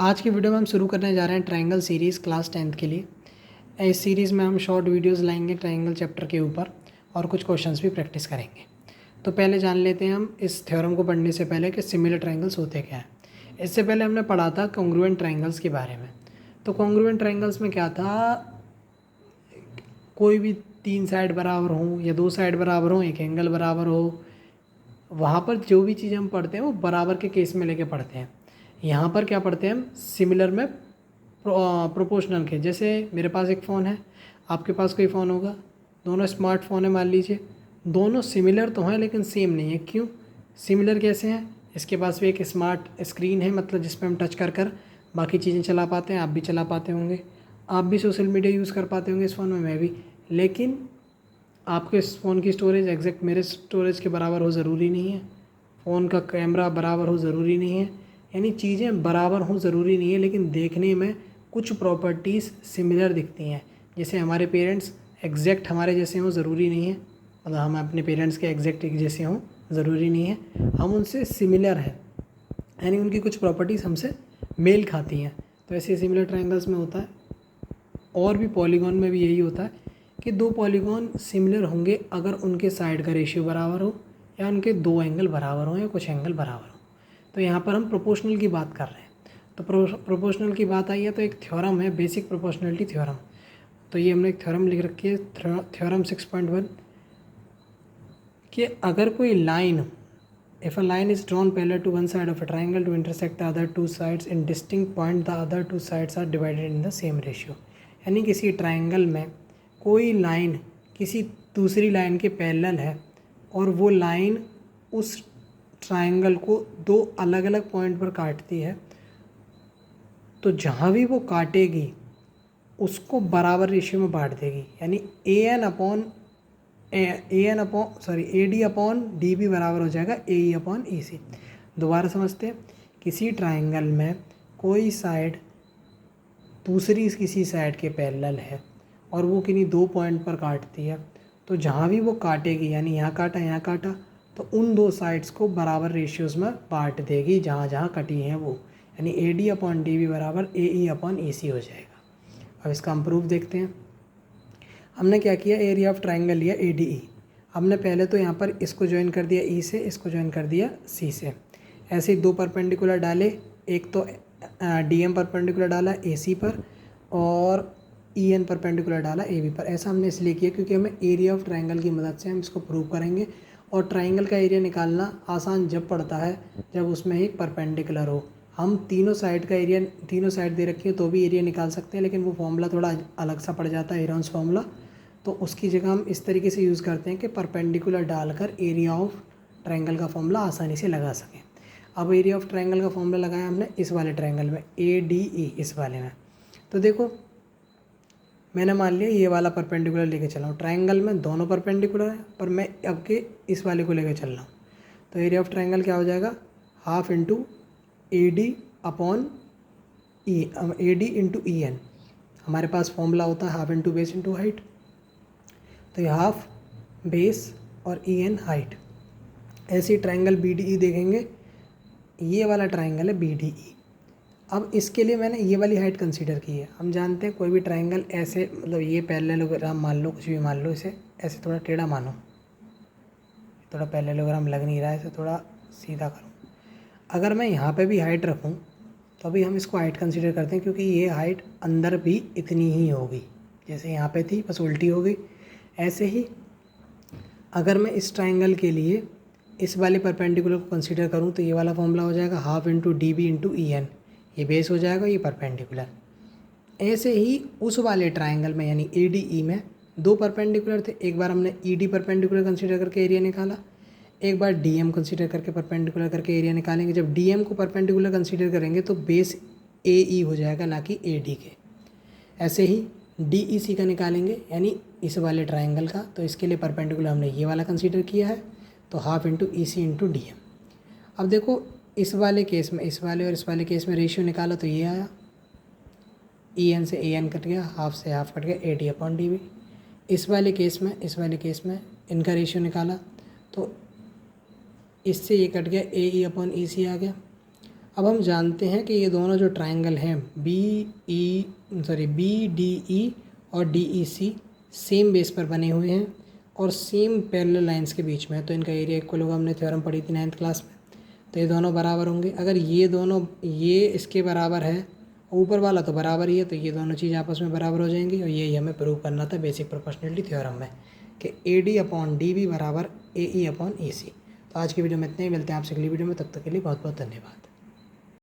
आज की वीडियो में हम शुरू करने जा रहे हैं ट्रायंगल सीरीज़ क्लास 10th के लिए। इस सीरीज़ में हम शॉर्ट वीडियोस लाएंगे ट्रायंगल चैप्टर के ऊपर और कुछ क्वेश्चंस भी प्रैक्टिस करेंगे। तो पहले जान लेते हैं हम इस थ्योरम को पढ़ने से पहले कि सिमिलर ट्रायंगल्स होते क्या हैं। इससे पहले हमने पढ़ा था कॉन्ग्रुएंट ट्रायंगल्स के बारे में। तो कॉन्ग्रुएंट ट्रायंगल्स में क्या था, कोई भी तीन साइड बराबर हों या दो साइड बराबर हों, एक एंगल बराबर हो, वहाँ पर जो भी चीज़ हम पढ़ते हैं वो बराबर के केस में लेके पढ़ते हैं। यहाँ पर क्या पढ़ते हैं हम, सिमिलर में प्रोपोर्शनल के। जैसे मेरे पास एक फ़ोन है, आपके पास कोई फ़ोन होगा, दोनों स्मार्टफोन है मान लीजिए, दोनों सिमिलर तो हैं लेकिन सेम नहीं है। क्यों सिमिलर कैसे हैं? इसके पास भी एक स्मार्ट स्क्रीन है, मतलब जिस पर हम टच कर कर बाकी चीज़ें चला पाते हैं। आप भी चला पाते होंगे, आप भी सोशल मीडिया यूज़ कर पाते होंगे इस फ़ोन में, मैं भी। लेकिन आपके इस फ़ोन की स्टोरेज एग्जैक्ट मेरे स्टोरेज के बराबर हो ज़रूरी नहीं है, फ़ोन का कैमरा बराबर हो ज़रूरी नहीं है, यानी चीज़ें बराबर हों ज़रूरी नहीं है, लेकिन देखने में कुछ प्रॉपर्टीज़ सिमिलर दिखती हैं। जैसे हमारे पेरेंट्स एग्जैक्ट हमारे जैसे हों ज़रूरी नहीं है, मतलब हम अपने पेरेंट्स के एग्जैक्ट एक जैसे हों ज़रूरी नहीं है, हम उनसे सिमिलर हैं, यानी उनकी कुछ प्रॉपर्टीज़ हमसे मेल खाती हैं। तो ऐसे सिमिलर ट्रायंगल्स में होता है, और भी पॉलीगॉन में भी यही होता है कि दो पॉलीगॉन सिमिलर होंगे अगर उनके साइड का रेशियो बराबर हो या उनके दो एंगल बराबर हो या कुछ एंगल बराबर हो। तो यहाँ पर हम प्रोपोर्शनल की बात कर रहे हैं। तो प्रोपोर्शनल की बात आई है तो एक थ्योरम है, बेसिक प्रोपोर्शनलिटी थ्योरम। तो ये हमने एक थ्योरम लिख रखी है, थ्योरम 6.1, कि अगर कोई line, if a line is drawn parallel to one side of a triangle to intersect the other two sides in distinct point, the other two sides are divided in the same ratio. यानी किसी triangle में कोई line किसी दूसरी line के parallel है और वो लाइन उस ट्राइंगल को दो अलग अलग पॉइंट पर काटती है, तो जहाँ भी वो काटेगी उसको बराबर रेशियो में बांट देगी। यानी A D upon D B बराबर हो जाएगा ए ई अपॉन ई सी। दोबारा समझते हैं, किसी ट्राइंगल में कोई साइड दूसरी किसी साइड के पैरेलल है और वो किन्हीं दो पॉइंट पर काटती है, तो जहाँ भी वो काटेगी, यानी यहाँ काटा, तो उन दो साइड्स को बराबर रेशियोज़ में बांट देगी जहाँ जहाँ कटी हैं वो। यानी A D upon D B बराबर ए ई अपॉन ई सी हो जाएगा। अब इसका हम प्रूफ देखते हैं। हमने क्या किया, एरिया ऑफ ट्राइंगल लिया ए डी ई। हमने पहले तो यहाँ पर इसको ज्वाइन कर दिया ई से, इसको ज्वाइन कर दिया सी से। ऐसे ही दो परपेंडिकुलर डाले, एक तो डी एम परपेंडिकुलर डाला ए सी पर और ई एन परपेंडिकुलर डाला ए बी पर। ऐसा हमने इसलिए किया क्योंकि हमें एरिया ऑफ ट्राइंगल की मदद से हम इसको प्रूव करेंगे। और ट्राइंगल का एरिया निकालना आसान जब पड़ता है जब उसमें एक परपेंडिकुलर हो। हम तीनों साइड का एरिया, तीनों साइड दे रखी है तो भी एरिया निकाल सकते हैं, लेकिन वो फॉर्मूला थोड़ा अलग सा पड़ जाता है, हेरोन्स फार्मूला। तो उसकी जगह हम इस तरीके से यूज़ करते हैं कि परपेंडिकुलर डालकर एरिया ऑफ ट्रायंगल का फॉर्मूला आसानी से लगा सकें। अब एरिया ऑफ ट्रायंगल का फॉर्मूला लगाया हमने इस वाले ट्रायंगल में, ए डी ई, इस वाले में। तो देखो मैंने मान लिया ये वाला परपेंडिकुलर लेके चला हूँ, ट्रायंगल में दोनों परपेंडिकुलर है पर मैं अब के इस वाले को लेकर चल रहा हूँ। तो एरिया ऑफ ट्रायंगल क्या हो जाएगा, half into A D upon E, A D into E N. हमारे पास फॉर्मूला होता है half into base into height. तो ये हाफ बेस और ई एन हाइट। ऐसे ही ट्रायंगल बी डी ई देखेंगे, ये वाला ट्रायंगल है बी डी ई। अब इसके लिए मैंने ये वाली हाइट कंसीडर की है। हम जानते हैं कोई भी ट्रायंगल ऐसे, मतलब ये पैरेललोग्राम मान लो, कुछ भी मान लो, इसे ऐसे थोड़ा टेढ़ा मानो, थोड़ा पैरेललोग्राम लग नहीं रहा है, इसे थोड़ा सीधा करो। अगर मैं यहाँ पे भी हाइट रखूँ तो अभी हम इसको हाइट कंसीडर करते हैं क्योंकि ये हाइट अंदर भी इतनी ही होगी जैसे यहाँ पे थी, बस उल्टी हो गई। ऐसे ही अगर मैं इस ट्रायंगल के लिए इस वाले परपेंडिकुलर को कंसीडर करूँ तो ये वाला फॉर्मूला हो जाएगा half into D B into E N. ये बेस हो जाएगा, ये परपेंडिकुलर। ऐसे ही उस वाले ट्रायंगल में यानी ए डी ई में दो परपेंडिकुलर थे, एक बार हमने ई डी परपेंडिकुलर कंसीडर करके एरिया निकाला, एक बार डी एम कंसीडर करके परपेंडिकुलर करके एरिया निकालेंगे। जब डी एम को परपेंडिकुलर कंसीडर करेंगे तो बेस ए ई हो जाएगा, ना कि ए डी के। ऐसे ही डी ई सी का निकालेंगे यानी इस वाले ट्रायंगल का, तो इसके लिए परपेंडिकुलर हमने ये वाला कंसीडर किया है, तो हाफ इंटू ई सी इंटू डी एम। अब देखो इस वाले केस में, इस वाले और इस वाले केस में रेशियो निकाला तो ये आया, ई एन से ए एन कट गया, हाफ से हाफ कट गया, A D upon D B. इस वाले केस में इनका रेशियो निकाला तो इससे ये कट गया, ए ई अपॉन ई सी आ गया। अब हम जानते हैं कि ये दोनों जो ट्राइंगल हैं बी डी ई और डी ई सी सेम बेस पर बने हुए हैं और सेम पैरेलल लाइंस के बीच में है, तो इनका एरिया इक्वल होगा। हमने थ्योरम पढ़ी थी 9th क्लास में। तो ये दोनों बराबर होंगे। अगर ये इसके बराबर है, ऊपर वाला तो बराबर ही है, तो ये दोनों चीज़ आपस में बराबर हो जाएंगी। और यही हमें प्रूव करना था बेसिक प्रोपोर्शनलिटी थ्योरम में कि A D upon D B बराबर ए ई अपॉन ए सी। तो आज की वीडियो में इतने ही, मिलते हैं आपसे अगली वीडियो में। तब तक के लिए बहुत बहुत धन्यवाद।